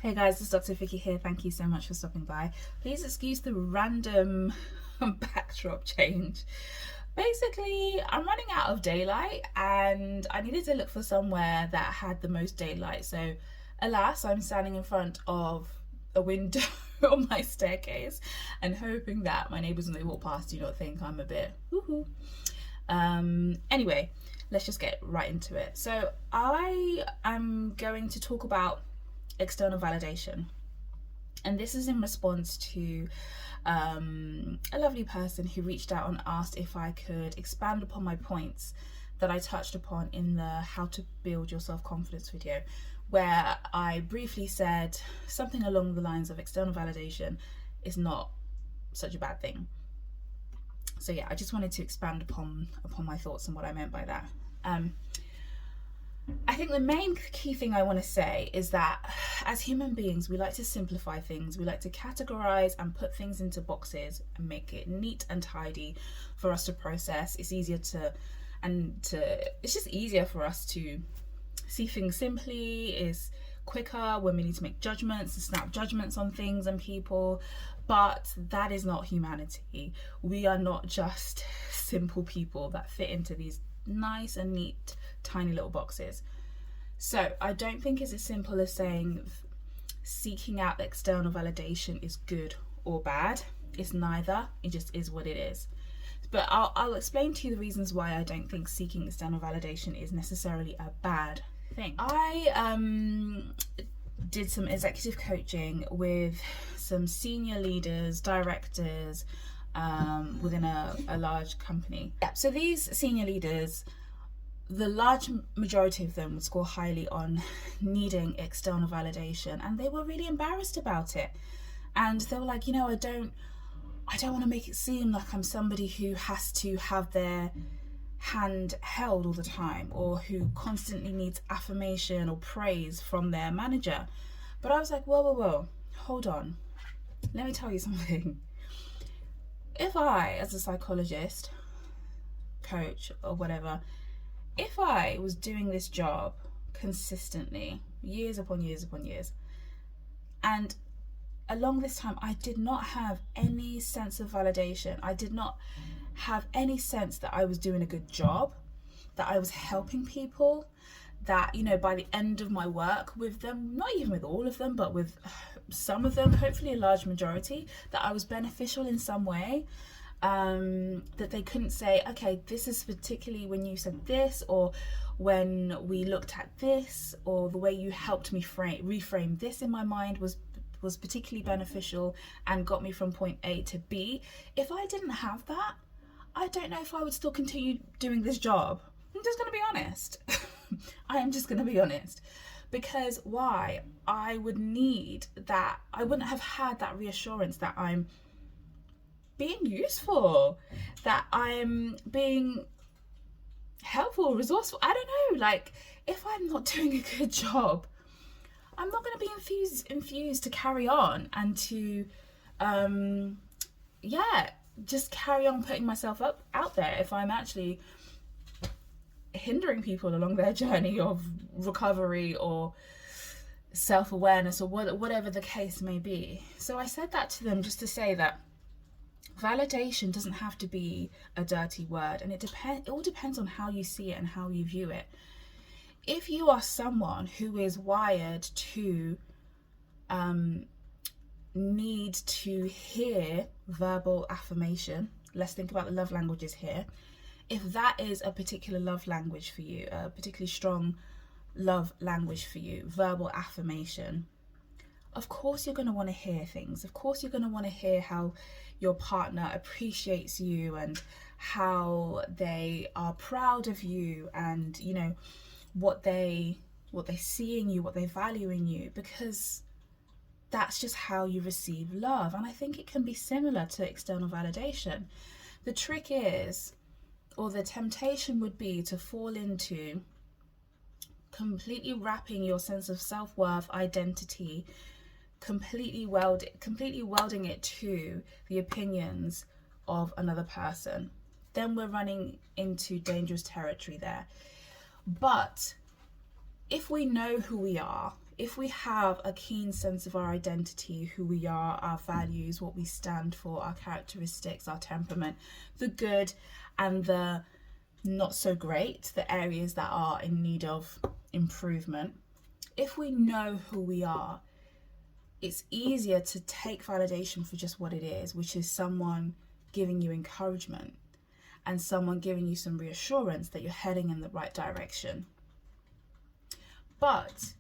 Hey guys, this is Dr. Vicky here. Thank you so much for stopping by. Please excuse the random backdrop change. Basically, I'm running out of daylight and I needed to look for somewhere that had the most daylight. So, alas, I'm standing in front of a window on my staircase and hoping that my neighbours when they walk past do not think I'm a bit woohoo. Anyway, let's just get right into it. So, I am going to talk about external validation, and this is in response to a lovely person who reached out and asked if I could expand upon my points that I touched upon in the how to build your self-confidence video, where I briefly said something along the lines of external validation is not such a bad thing. So yeah, I just wanted to expand upon my thoughts and what I meant by that. I think the main key thing I want to say is that as human beings, we like to simplify things. We like to categorize and put things into boxes and make it neat and tidy for us to process. It's easier it's just easier for us to see things simply. It's quicker when we need to make judgments and snap judgments on things and people. But that is not humanity. We are not just simple people that fit into these nice and neat tiny little boxes. So I don't think it's as simple as saying seeking out external validation is good or bad. It's neither. It just is what it is. But I'll explain to you the reasons why I don't think seeking external validation is necessarily a bad thing. I did some executive coaching with some senior leaders, directors, within a large company. So these senior leaders, the large majority of them would score highly on needing external validation, and they were really embarrassed about it. And they were like, I don't want to make it seem like I'm somebody who has to have their hand held all the time or who constantly needs affirmation or praise from their manager. But I was like, whoa, hold on. Let me tell you something. If I, as a psychologist, coach, or whatever, if I was doing this job consistently, years upon years upon years, and along this time I did not have any sense of validation, I did not have any sense that I was doing a good job, that I was helping people, that, by the end of my work with them, not even with all of them, but with some of them, hopefully a large majority, that I was beneficial in some way, that they couldn't say, okay, this is particularly when you said this, or when we looked at this, or the way you helped me reframe this in my mind was particularly beneficial and got me from point A to B. If I didn't have that, I don't know if I would still continue doing this job. I'm just going to be honest. I am just going to be honest. Because why? I would need that. I wouldn't have had that reassurance that I'm being useful, that I'm being helpful, resourceful. I don't know. Like, if I'm not doing a good job, I'm not going to be infused to carry on and to, just carry on putting myself out there if I'm actually hindering people along their journey of recovery or self-awareness or whatever the case may be. So I said that to them just to say that validation doesn't have to be a dirty word, and it all depends on how you see it and how you view it. If you are someone who is wired to need to hear verbal affirmation, let's think about the love languages here. If that is a particular love language for you, a particularly strong love language for you, verbal affirmation, of course you're going to want to hear things. Of course you're going to want to hear how your partner appreciates you and how they are proud of you, and what they see in you, what they value in you, because that's just how you receive love. And I think it can be similar to external validation. The trick is, or the temptation would be, to fall into completely wrapping your sense of self-worth, identity, completely welding it to the opinions of another person. Then we're running into dangerous territory there. But if we know who we are, if we have a keen sense of our identity, who we are, our values, what we stand for, our characteristics, our temperament, the good and the not so great, the areas that are in need of improvement, if we know who we are, it's easier to take validation for just what it is, which is someone giving you encouragement and someone giving you some reassurance that you're heading in the right direction. But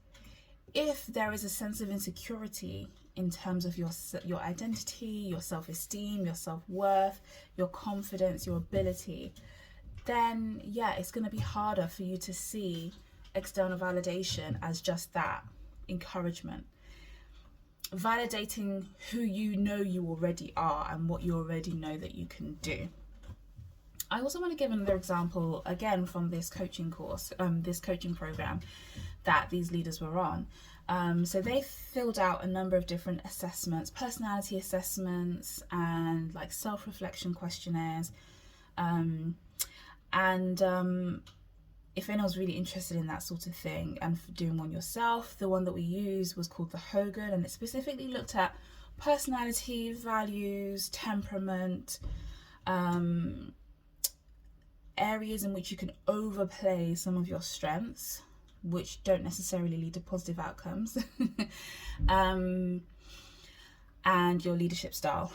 if there is a sense of insecurity in terms of your identity, your self-esteem, your self-worth, your confidence, your ability, then yeah, it's going to be harder for you to see external validation as just that, encouragement. Validating who you know you already are and what you already know that you can do. I also want to give another example, again, from this coaching course, this coaching program that these leaders were on. So they filled out a number of different assessments, personality assessments and like self-reflection questionnaires. If anyone's really interested in that sort of thing and for doing one yourself, the one that we used was called the Hogan, and it specifically looked at personality, values, temperament, areas in which you can overplay some of your strengths, which don't necessarily lead to positive outcomes, and your leadership style.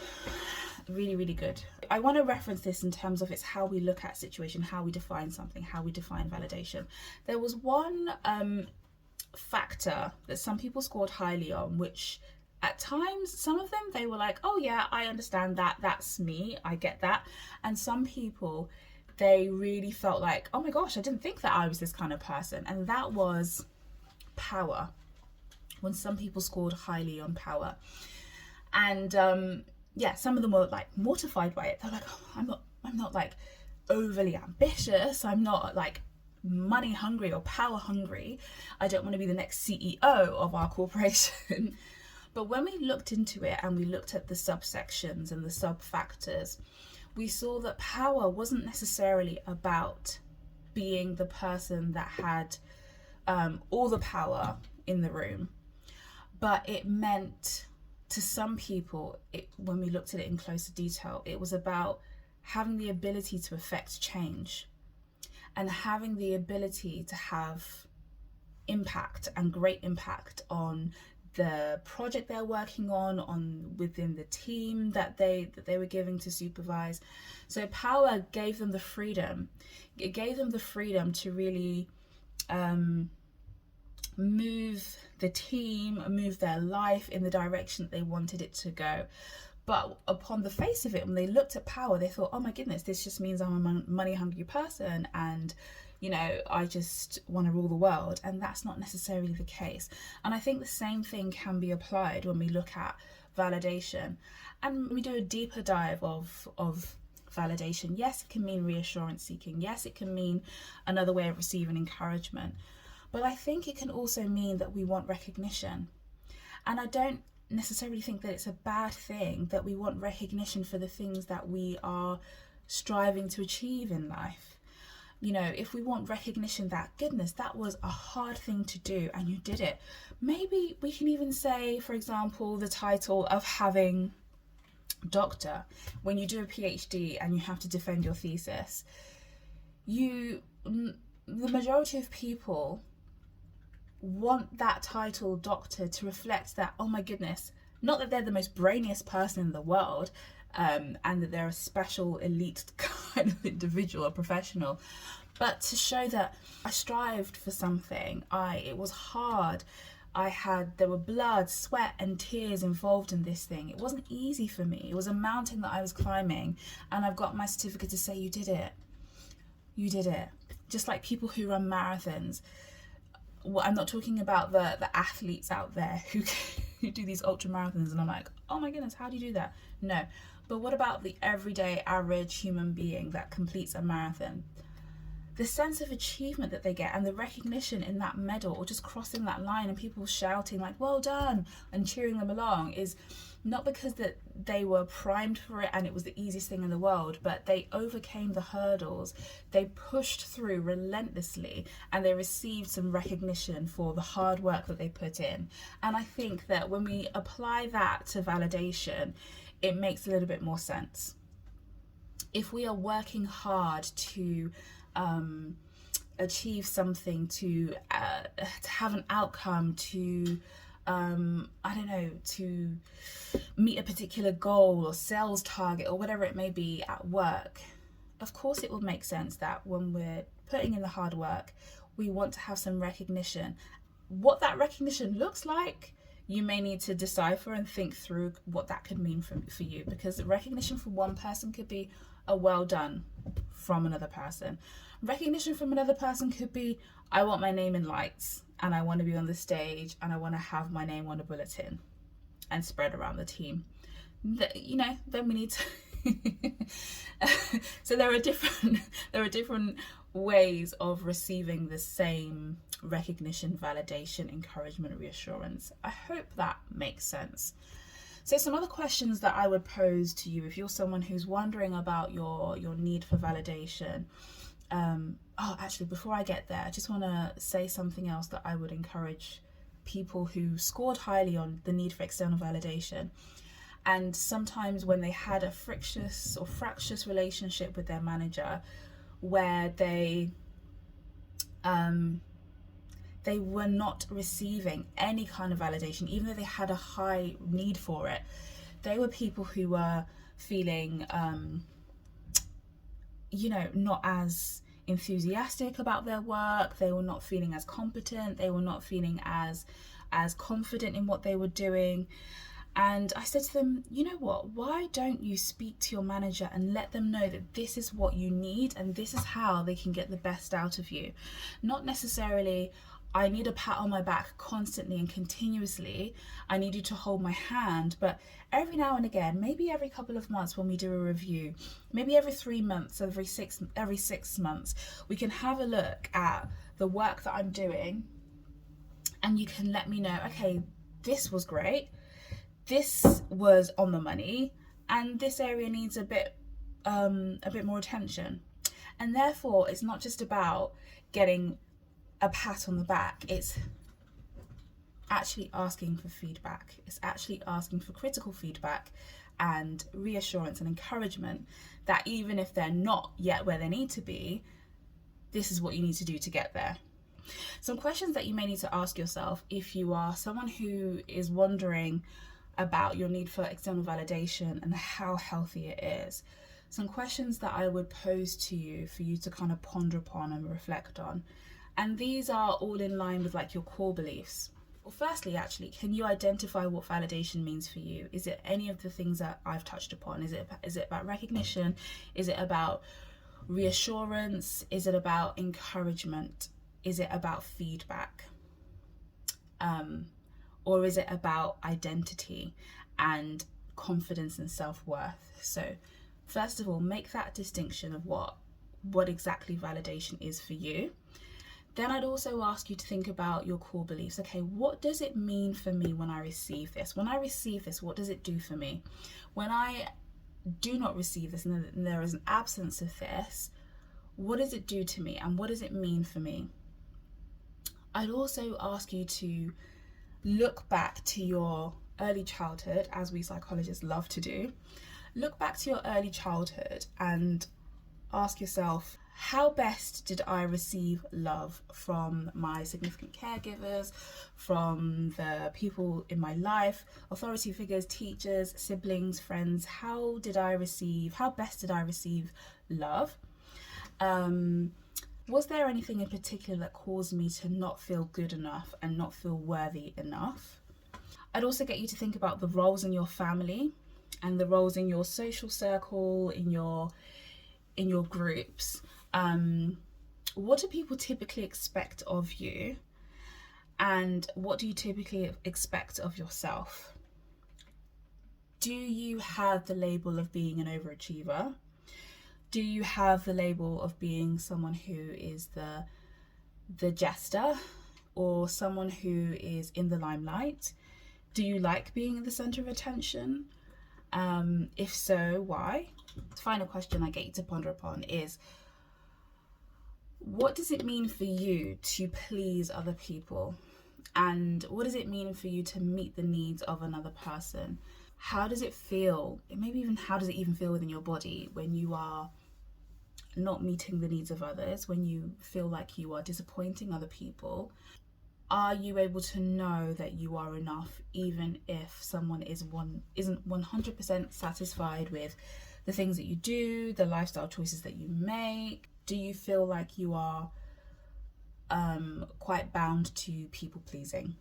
Really, really good. I want to reference this in terms of it's how we look at situation, how we define something, how we define validation. There was one factor that some people scored highly on, which at times, some of them, they were like, oh yeah, I understand that, that's me, I get that. And some people, they really felt like, oh my gosh, I didn't think that I was this kind of person. And that was power. When some people scored highly on power. And yeah, some of them were like mortified by it. They're like, oh, I'm not like overly ambitious. I'm not like money hungry or power hungry. I don't want to be the next CEO of our corporation. But when we looked into it and we looked at the subsections and the sub factors, we saw that power wasn't necessarily about being the person that had all the power in the room, but it meant to some people, when we looked at it in closer detail, it was about having the ability to affect change and having the ability to have impact and great impact on the project they're working on within the team that they were giving to supervise. So power gave them the freedom. It gave them the freedom to really move the team, move their life in the direction that they wanted it to go. But upon the face of it, when they looked at power, they thought, oh my goodness, this just means I'm a money hungry person and you know, I just want to rule the world. And that's not necessarily the case. And I think the same thing can be applied when we look at validation and we do a deeper dive of validation. Yes, it can mean reassurance seeking. Yes, it can mean another way of receiving encouragement. But I think it can also mean that we want recognition. And I don't necessarily think that it's a bad thing that we want recognition for the things that we are striving to achieve in life. You know, if we want recognition that, goodness, that was a hard thing to do and you did it. Maybe we can even say, for example, the title of having doctor. When you do a PhD and you have to defend your thesis, the majority of people want that title doctor to reflect that, oh my goodness, not that they're the most brainiest person in the world, and that they're a special elite kind of individual or professional, but to show that I strived for something. It was hard. There were blood, sweat and tears involved in this thing. It wasn't easy for me. It was a mountain that I was climbing, and I've got my certificate to say you did it. You did it. Just like people who run marathons. Well, I'm not talking about the athletes out there who do these ultra marathons and I'm like, oh my goodness, how do you do that? No. But what about the everyday average human being that completes a marathon? the sense of achievement that they get and the recognition in that medal, or just crossing that line and people shouting like, well done, and cheering them along, is not because that they were primed for it and it was the easiest thing in the world, but they overcame the hurdles, they pushed through relentlessly, and they received some recognition for the hard work that they put in. And I think that when we apply that to validation, it makes a little bit more sense. If we are working hard to achieve something, to have an outcome, to to meet a particular goal or sales target or whatever it may be at work, of course it will make sense that when we're putting in the hard work, we want to have some recognition. What that recognition looks like, you may need to decipher and think through what that could mean for you, because recognition from one person could be a well done from another person. Recognition from another person could be, I want my name in lights and I want to be on the stage and I want to have my name on a bulletin and spread around the team. Then we need to so there are different ways of receiving the same recognition, validation, encouragement, reassurance. I hope that makes sense. So some other questions that I would pose to you if you're someone who's wondering about your need for validation. Actually, before I get there, I just want to say something else that I would encourage people who scored highly on the need for external validation. And sometimes when they had a fractious relationship with their manager, where they were not receiving any kind of validation, even though they had a high need for it. They were people who were feeling, not as enthusiastic about their work. They were not feeling as competent. They were not feeling as confident in what they were doing. And I said to them, you know what, why don't you speak to your manager and let them know that this is what you need and this is how they can get the best out of you. Not necessarily, I need a pat on my back constantly and continuously. I need you to hold my hand. But every now and again, maybe every couple of months when we do a review, maybe every 3 months, every 6 months, we can have a look at the work that I'm doing. And you can let me know, okay, this was great. This was on the money. And this area needs a bit more attention. And therefore, it's not just about getting a pat on the back, it's actually asking for feedback. It's actually asking for critical feedback and reassurance and encouragement that even if they're not yet where they need to be, this is what you need to do to get there. Some questions that you may need to ask yourself if you are someone who is wondering about your need for external validation and how healthy it is. Some questions that I would pose to you for you to kind of ponder upon and reflect on. And these are all in line with like your core beliefs. Well, firstly, actually, can you identify what validation means for you? Is it any of the things that I've touched upon? Is it about recognition? Is it about reassurance? Is it about encouragement? Is it about feedback? Or is it about identity and confidence and self-worth? So first of all, make that distinction of what exactly validation is for you. Then I'd also ask you to think about your core beliefs. Okay, what does it mean for me when I receive this? When I receive this, what does it do for me? When I do not receive this and there is an absence of this, what does it do to me and what does it mean for me? I'd also ask you to look back to your early childhood, as we psychologists love to do. Look back to your early childhood and ask yourself, how best did I receive love from my significant caregivers, from the people in my life, authority figures, teachers, siblings, friends? How best did I receive love? Was there anything in particular that caused me to not feel good enough and not feel worthy enough? I'd also get you to think about the roles in your family and the roles in your social circle, in your groups. What do people typically expect of you? And what do you typically expect of yourself? Do you have the label of being an overachiever? Do you have the label of being someone who is the jester, or someone who is in the limelight? Do you like being the center of attention? If so, why? The final question I get you to ponder upon is, what does it mean for you to please other people? And what does it mean for you to meet the needs of another person? How does it feel? Maybe even how does it even feel within your body when you are not meeting the needs of others, when you feel like you are disappointing other people? Are you able to know that you are enough even if someone isn't 100% satisfied with the things that you do, the lifestyle choices that you make? Do you feel like you are quite bound to people pleasing?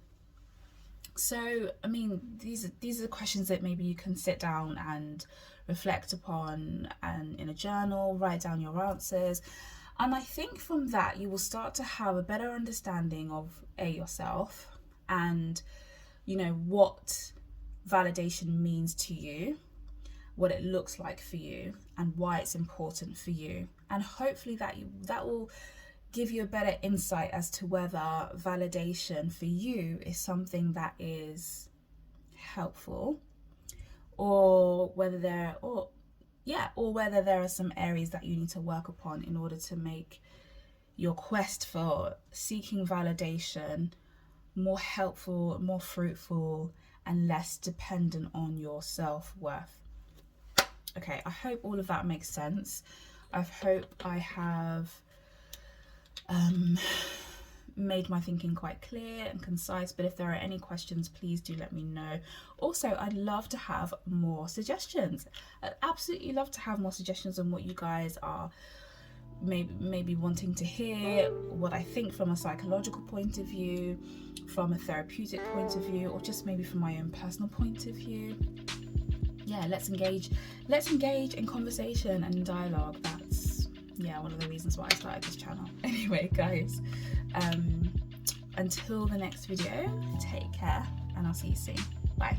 So, I mean, these are the questions that maybe you can sit down and reflect upon, and in a journal, write down your answers. And I think from that, you will start to have a better understanding of yourself, and, you know, what validation means to you, what it looks like for you, and why it's important for you. And hopefully that will give you a better insight as to whether validation for you is something that is helpful, or whether there are some areas that you need to work upon in order to make your quest for seeking validation more helpful, more fruitful, and less dependent on your self-worth. Okay, I hope all of that makes sense. I hope I have made my thinking quite clear and concise, but if there are any questions, please do let me know. Also, I'd love to have more suggestions. I'd absolutely love to have more suggestions on what you guys are maybe wanting to hear, what I think from a psychological point of view, from a therapeutic point of view, or just maybe from my own personal point of view. Yeah, let's engage in conversation and dialogue. That's one of the reasons why I started this channel. Anyway, guys, until the next video, take care, and I'll see you soon. Bye.